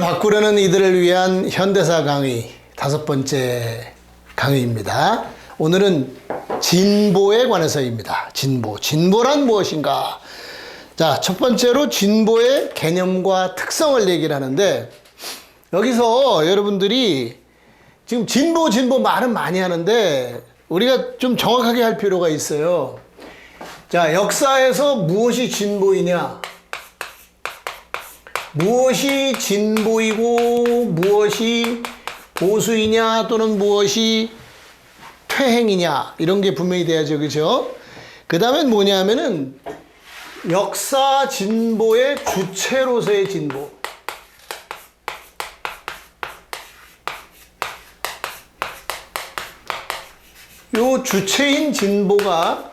바꾸려는 이들을 위한 현대사 강의 5번째 강의입니다. 오늘은 진보에 관해서입니다. 진보란 무엇인가? 자, 첫 번째로 진보의 개념과 특성을 얘기를 하는데, 여기서 여러분들이 지금 진보 말은 많이 하는데 우리가 좀 정확하게 할 필요가 있어요. 자, 역사에서 무엇이 진보이냐? 무엇이 진보이고 무엇이 보수이냐 또는 무엇이 퇴행이냐, 이런 게 분명히 돼야죠. 그죠? 그 다음엔 뭐냐면은 역사 진보의 주체로서의 진보. 요 주체인 진보가,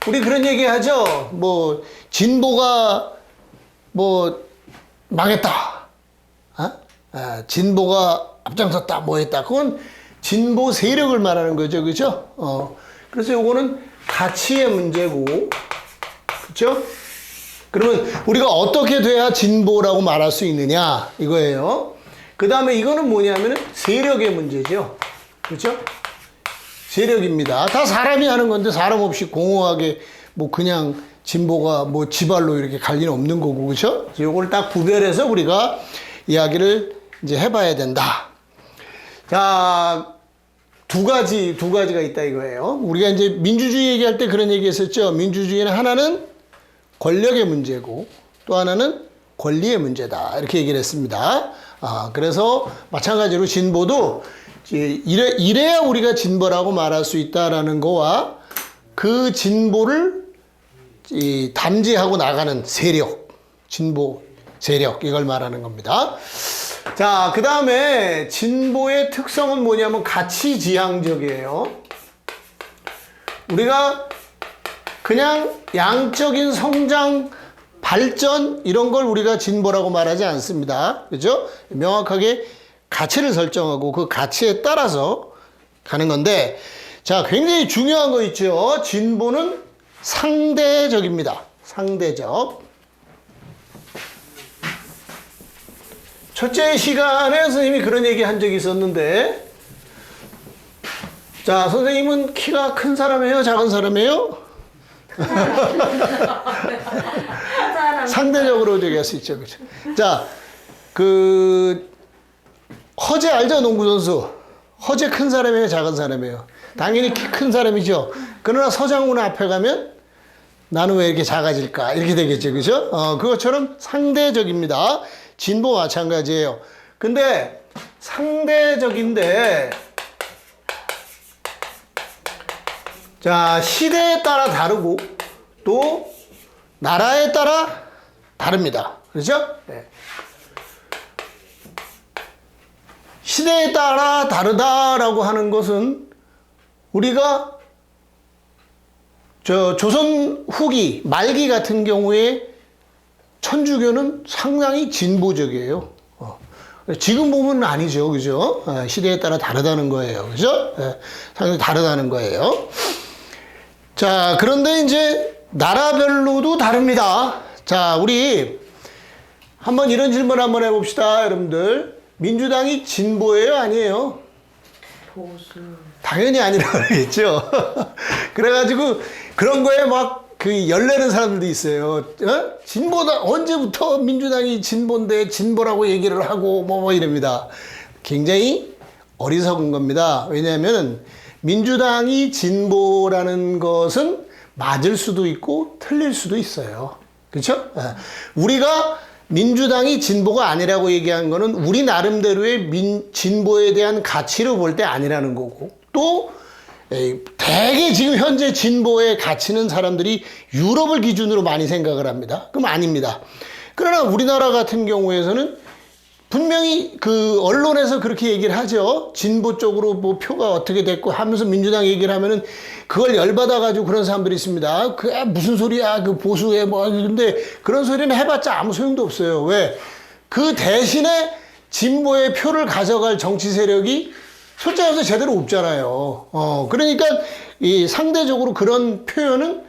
우리 그런 얘기 하죠. 뭐 진보가 뭐 망했다, 진보가 앞장섰다, 뭐 했다. 그건 진보 세력을 말하는 거죠. 그죠? 그래서 요거는 가치의 문제고, 그죠? 그러면 우리가 어떻게 돼야 진보라고 말할 수 있느냐, 이거예요. 그 다음에 이거는 뭐냐면은 세력의 문제죠. 그죠? 세력입니다. 다 사람이 하는 건데 사람 없이 공허하게 뭐 그냥 진보가 뭐 지발로 이렇게 갈 리는 없는 거고, 그죠? 요걸 딱 구별해서 우리가 이야기를 이제 해봐야 된다. 자, 두 가지가 있다 이거예요. 우리가 이제 민주주의 얘기할 때 그런 얘기 했었죠. 민주주의는 하나는 권력의 문제고 또 하나는 권리의 문제다, 이렇게 얘기를 했습니다. 그래서 마찬가지로 진보도 이래야 우리가 진보라고 말할 수 있다라는 거와 그 진보를 담지하고 나가는 세력, 진보 세력, 이걸 말하는 겁니다. 자, 그 다음에 진보의 특성은 뭐냐면 가치지향적이에요. 우리가 그냥 양적인 성장, 발전, 이런 걸 우리가 진보라고 말하지 않습니다. 그죠? 명확하게 가치를 설정하고 그 가치에 따라서 가는 건데, 자, 굉장히 중요한 거 있죠. 진보는 상대적입니다. 상대적. 첫째 시간에 선생님이 그런 얘기 한 적이 있었는데, 자, 선생님은 키가 큰 사람이에요? 작은 사람이에요? 상대적으로 저기 할 수 있죠. 그렇죠? 자, 허재 알죠? 농구선수. 허재 큰 사람이에요? 작은 사람이에요? 당연히 키 큰 사람이죠. 그러나 서장훈 앞에 가면 나는 왜 이렇게 작아질까? 이렇게 되겠죠. 그죠? 그것처럼 상대적입니다. 진보 마찬가지예요. 근데 상대적인데, 자, 시대에 따라 다르고 또 나라에 따라 다릅니다. 그렇죠? 네. 시대에 따라 다르다라고 하는 것은 우리가 조선 후기, 말기 같은 경우에 천주교는 상당히 진보적이에요. 지금 보면 아니죠. 그죠? 시대에 따라 다르다는 거예요. 그죠? 상당히 다르다는 거예요. 자, 그런데 이제 나라별로도 다릅니다. 자, 우리 한번 이런 질문 한번 해봅시다, 여러분들. 민주당이 진보예요? 아니에요? 보수. 당연히 아니라고 그러겠죠. 그래가지고 그런 거에 막 열내는 사람들도 있어요. 진보다, 언제부터 민주당이 진보인데 진보라고 얘기를 하고 뭐 이럽니다. 굉장히 어리석은 겁니다. 왜냐하면 민주당이 진보라는 것은 맞을 수도 있고 틀릴 수도 있어요. 그렇죠? 우리가 민주당이 진보가 아니라고 얘기한 거는 우리 나름대로의 진보에 대한 가치로 볼 때 아니라는 거고, 또 대개 지금 현재 진보의 가치는 사람들이 유럽을 기준으로 많이 생각을 합니다. 그럼 아닙니다. 그러나 우리나라 같은 경우에서는 분명히 그 언론에서 그렇게 얘기를 하죠. 진보 쪽으로 뭐 표가 어떻게 됐고 하면서 민주당 얘기를 하면은 그걸 열받아가지고 그런 사람들이 있습니다. 그게 무슨 소리야, 그 보수에 뭐. 근데 그런 소리는 해봤자 아무 소용도 없어요. 왜? 그 대신에 진보의 표를 가져갈 정치 세력이 솔직히 말해서 제대로 없잖아요. 그러니까 이 상대적으로 그런 표현은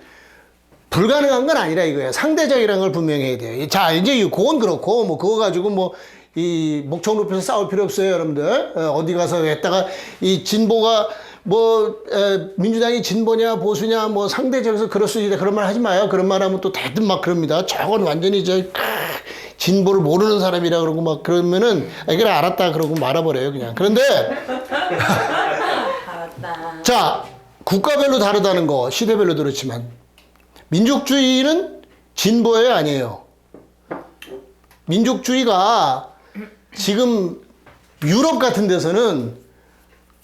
불가능한 건 아니라 이거예요. 상대적이라는 걸 분명히 해야 돼요. 자, 이제 그건 그렇고, 뭐, 그거 가지고 뭐, 이 목청 높여서 싸울 필요 없어요, 여러분들. 어디 가서 했다가 이 진보가 민주당이 진보냐 보수냐 뭐 상대적에서 그럴 수 있다 그런 말 하지 마요. 그런 말 하면 또 대뜸 막 그럽니다. 저건 완전히 진보를 모르는 사람이라 그러고 막 그러면은 그래 알았다 그러고 말아버려요 그냥. 그런데 알았다. 자, 국가별로 다르다는 거 시대별로 그렇지만 민족주의는 진보예요, 아니에요? 민족주의가 지금 유럽 같은 데서는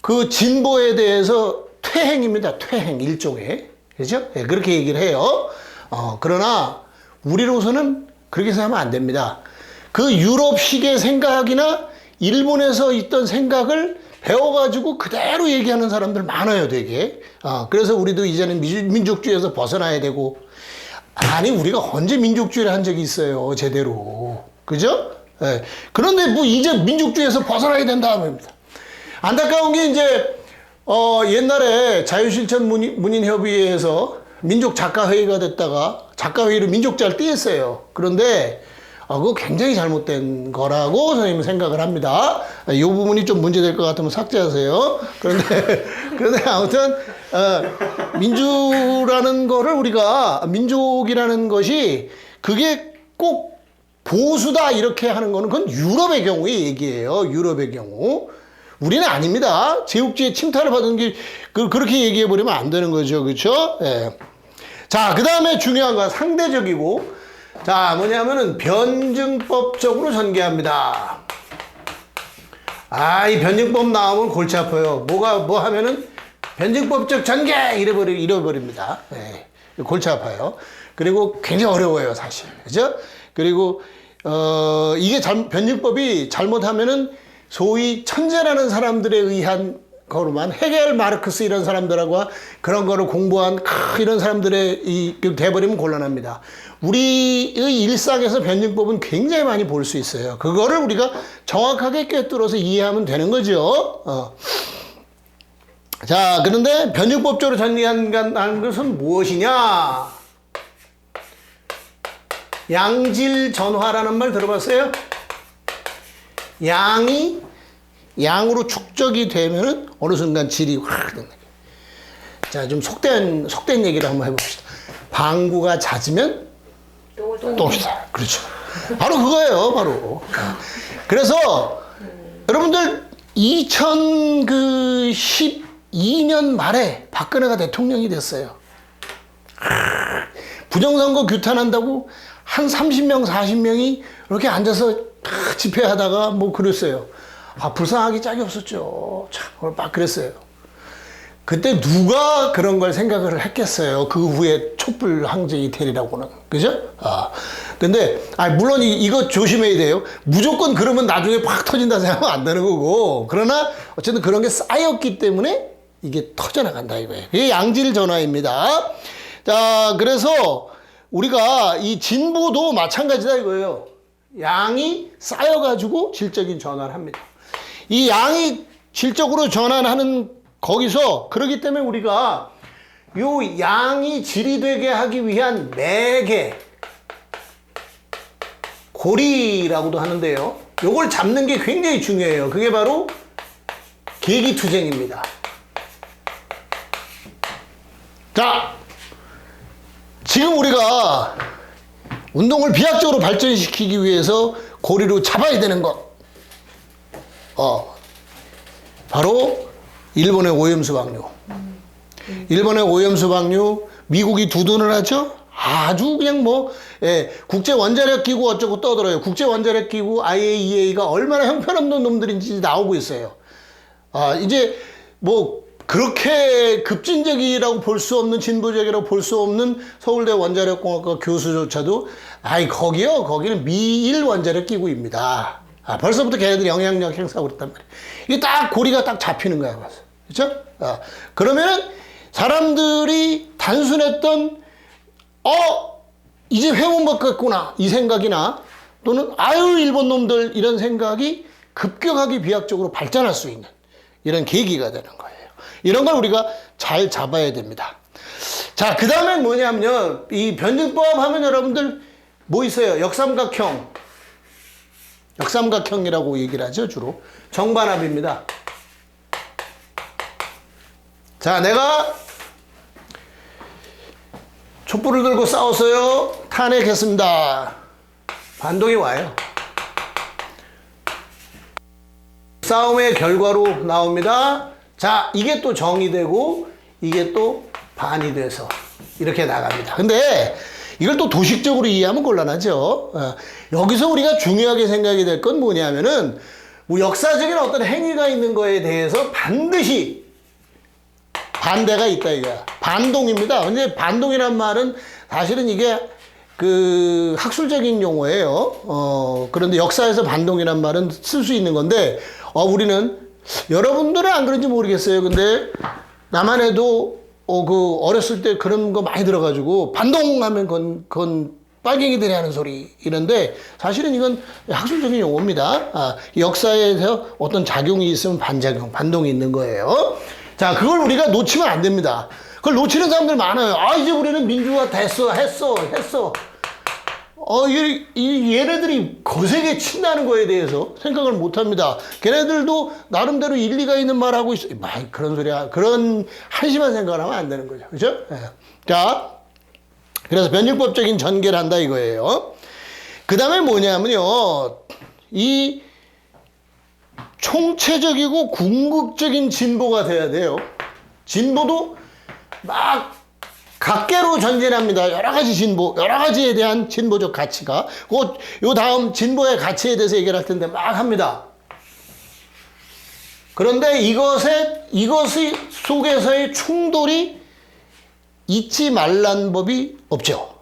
그 진보에 대해서 퇴행입니다. 퇴행, 일종의. 그죠? 네, 그렇게 얘기를 해요. 그러나 우리로서는 그렇게 생각하면 안 됩니다. 그 유럽식의 생각이나 일본에서 있던 생각을 배워가지고 그대로 얘기하는 사람들 많아요, 되게. 그래서 우리도 이제는 민족주의에서 벗어나야 되고. 아니, 우리가 언제 민족주의를 한 적이 있어요, 제대로. 그죠? 네. 그런데 뭐 이제 민족주의에서 벗어나야 된다 합니다. 안타까운 게 이제 옛날에 자유실천 문인협의회에서 민족작가회의가 됐다가 작가회의로 민족자를 띄었어요. 그런데 그거 굉장히 잘못된 거라고 선생님은 생각을 합니다. 이 부분이 좀 문제될 것 같으면 삭제하세요. 그런데 아무튼 민주라는 거를 우리가 민족이라는 것이 그게 꼭 보수다 이렇게 하는 거는 그건 유럽의 경우의 얘기예요. 유럽의 경우. 우리는 아닙니다. 제국주의 침탈을 받은 게 그렇게 얘기해 버리면 안 되는 거죠. 그렇죠? 예. 자, 그다음에 중요한 건 상대적이고 자, 뭐냐면은 변증법적으로 전개합니다. 이 변증법 나오면 골치 아파요. 뭐 하면은 변증법적 전개 이래버립니다. 예. 골치 아파요. 그리고 굉장히 어려워요, 사실. 그죠? 그리고 이게 변증법이 잘못하면은 소위 천재라는 사람들에 의한 거로만 헤겔, 마르크스 이런 사람들하고 그런 거를 공부한 이런 사람들의 돼버리면 곤란합니다. 우리의 일상에서 변증법은 굉장히 많이 볼 수 있어요. 그거를 우리가 정확하게 꿰뚫어서 이해하면 되는 거죠. 자, 그런데 변증법적으로 전개한 것은 무엇이냐? 양질전화라는 말 들어봤어요? 양으로 축적이 되면은 어느 순간 질이 확 된다. 자, 좀 속된 얘기를 한번 해봅시다. 방구가 ঝা지면 똥이다. 그렇죠. 바로 그거예요, 바로. 그래서 여러분들 2012년 말에 박근혜가 대통령이 됐어요. 부정선거 규탄한다고 한 30명, 40명이 이렇게 앉아서 집회하다가 뭐 그랬어요. 불쌍하기 짝이 없었죠. 참, 막 그랬어요. 그때 누가 그런 걸 생각을 했겠어요. 그 후에 촛불 항쟁이 되리라고는. 그죠? 근데, 물론 이거 조심해야 돼요. 무조건 그러면 나중에 팍 터진다 생각하면 안 되는 거고. 그러나, 어쨌든 그런 게 쌓였기 때문에 이게 터져나간다 이거예요. 이게 양질 전화입니다. 자, 그래서 우리가 이 진보도 마찬가지다 이거예요. 양이 쌓여가지고 질적인 전환을 합니다. 이 양이 질적으로 전환하는 거기서 그러기 때문에 우리가 요 양이 질이 되게 하기 위한 매개 고리라고도 하는데요. 요걸 잡는 게 굉장히 중요해요. 그게 바로 계기투쟁입니다. 자, 지금 우리가 운동을 비약적으로 발전시키기 위해서 고리로 잡아야 되는 것. 바로 일본의 오염수 방류. 일본의 오염수 방류, 미국이 두둔을 하죠? 아주 그냥 국제 원자력 기구 어쩌고 떠들어요. 국제 원자력 기구 IAEA가 얼마나 형편없는 놈들인지 나오고 있어요. 이제 그렇게 급진적이라고 볼 수 없는, 진보적이라고 볼 수 없는 서울대 원자력공학과 교수조차도 거기는 미일 원자력 기구입니다. 벌써부터 걔네들이 영향력 행사하고 그랬단 말이에요. 이게 딱 고리가 딱 잡히는 거야, 벌써. 그렇죠? 그러면은 사람들이 단순했던 이제 회원받겠구나 이 생각이나 또는 일본 놈들 이런 생각이 급격하게 비약적으로 발전할 수 있는 이런 계기가 되는 거예요. 이런 걸 우리가 잘 잡아야 됩니다. 자, 그 다음에 뭐냐면요. 이 변증법 하면 여러분들 뭐 있어요? 역삼각형. 역삼각형이라고 얘기를 하죠, 주로. 정반합입니다. 자, 내가 촛불을 들고 싸웠어요. 탄핵했습니다. 반동이 와요. 싸움의 결과로 나옵니다. 자, 이게 또 정이 되고 이게 또 반이 돼서 이렇게 나갑니다. 근데 이걸 또 도식적으로 이해하면 곤란하죠. 여기서 우리가 중요하게 생각이 될 건 뭐냐면은 뭐 역사적인 어떤 행위가 있는 거에 대해서 반드시 반대가 있다 이거야. 반동입니다. 근데 반동이란 말은 사실은 이게 그 학술적인 용어예요. 그런데 역사에서 반동이란 말은 쓸 수 있는 건데 우리는 여러분들은 안 그런지 모르겠어요. 근데 나만 해도 그 어렸을 때 그런 거 많이 들어가지고 반동하면 그건 빨갱이들이 하는 소리 이런데 사실은 이건 학술적인 용어입니다. 역사에서 어떤 작용이 있으면 반작용, 반동이 있는 거예요. 자, 그걸 우리가 놓치면 안 됩니다. 그걸 놓치는 사람들 많아요. 이제 우리는 민주화 됐어, 했어. 얘네들이 거세게 친다는 거에 대해서 생각을 못 합니다. 걔네들도 나름대로 일리가 있는 말 하고 있어. 그런 소리야. 그런 한심한 생각을 하면 안 되는 거죠. 그죠? 자, 그래서 변증법적인 전개를 한다 이거예요. 그 다음에 뭐냐면요. 이 총체적이고 궁극적인 진보가 돼야 돼요. 진보도 막 각계로 전진합니다. 여러 가지 진보, 여러 가지에 대한 진보적 가치가. 요 다음 진보의 가치에 대해서 얘기를 할 텐데 막 합니다. 그런데 이것이 속에서의 충돌이 있지 말란 법이 없죠.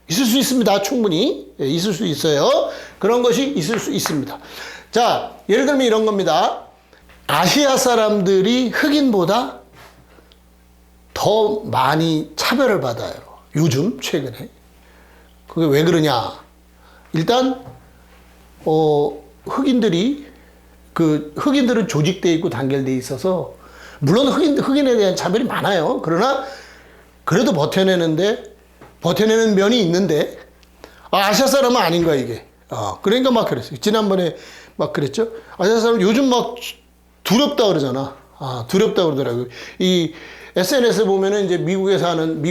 있을 수 있습니다. 충분히. 있을 수 있어요. 그런 것이 있을 수 있습니다. 자, 예를 들면 이런 겁니다. 아시아 사람들이 흑인보다 더 많이 차별을 받아요. 요즘, 최근에. 그게 왜 그러냐. 일단, 흑인들은 조직되어 있고 단결되어 있어서, 물론 흑인에 대한 차별이 많아요. 그러나, 그래도 버텨내는 면이 있는데, 아시아 사람은 아닌 거야, 이게. 그러니까 막 그랬어요. 지난번에 막 그랬죠. 아시아 사람 요즘 막 두렵다 그러잖아. 두렵다 그러더라고요. 이 SNS에 보면은 이제 미국에 사는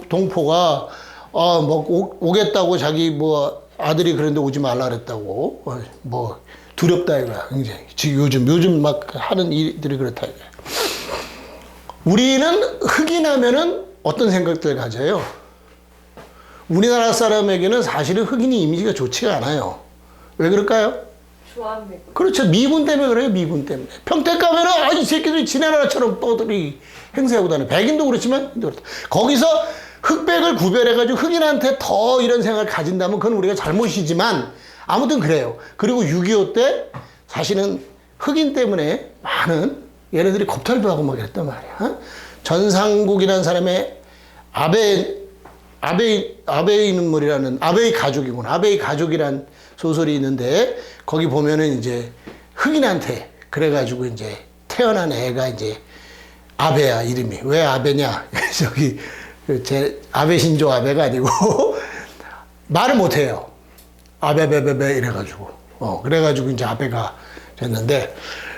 동포가 오겠다고 자기 아들이 그런데 오지 말라 그랬다고 두렵다 이거야. 굉장히 지금 요즘 막 하는 일들이 그렇다 이거야. 우리는 흑인하면은 어떤 생각들 가져요? 우리나라 사람에게는 사실은 흑인이 이미지가 좋지가 않아요. 왜 그럴까요? 그렇죠. 미군 때문에 그래요. 미군 때문에. 평택 가면은 이 새끼들이 지네 나라처럼 떠들이 행세하고 다녀. 백인도 그렇지만 거기서 흑백을 구별해가지고 흑인한테 더 이런 생각을 가진다면 그건 우리가 잘못이지만 아무튼 그래요. 그리고 6.25 때 사실은 흑인 때문에 많은 얘네들이 겁탈도 하고 막 이랬단 말이야. 전상국이라는 사람의 아베이 눈물이라는 아베이 가족이구나. 아베이 가족이란 소설이 있는데 거기 보면은 이제 흑인한테 그래가지고 이제 태어난 애가 이제 아베야 이름이. 왜 아베냐? 저기 제 아베 신조 아베가 아니고 말을 못해요. 아베베베베 이래가지고 그래가지고 이제 아베가 됐는데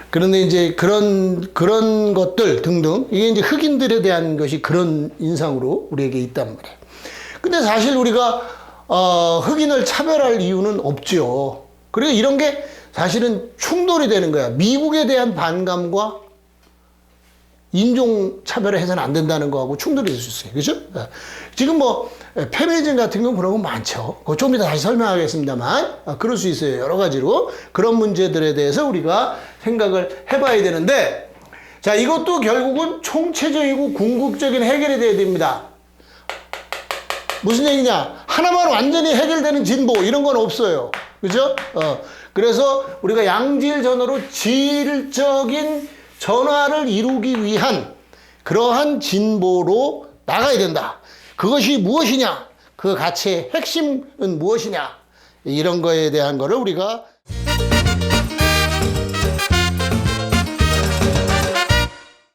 그런데 이제 그런 것들 등등 이게 이제 흑인들에 대한 것이 그런 인상으로 우리에게 있단 말이에요. 근데 사실 우리가 흑인을 차별할 이유는 없죠. 그리고 이런 게 사실은 충돌이 되는 거야. 미국에 대한 반감과 인종 차별을 해서는 안 된다는 거하고 충돌이 될 수 있어요. 그죠? 지금 페미니즘 같은 건 그런 건 많죠. 그거 좀 이따 다시 설명하겠습니다만, 그럴 수 있어요. 여러 가지로. 그런 문제들에 대해서 우리가 생각을 해봐야 되는데, 자, 이것도 결국은 총체적이고 궁극적인 해결이 돼야 됩니다. 무슨 얘기냐? 하나만 완전히 해결되는 진보, 이런 건 없어요. 그죠? 그래서 우리가 양질 전후로 질적인 전화를 이루기 위한 그러한 진보로 나가야 된다. 그것이 무엇이냐? 그 가치의 핵심은 무엇이냐? 이런 거에 대한 거를 우리가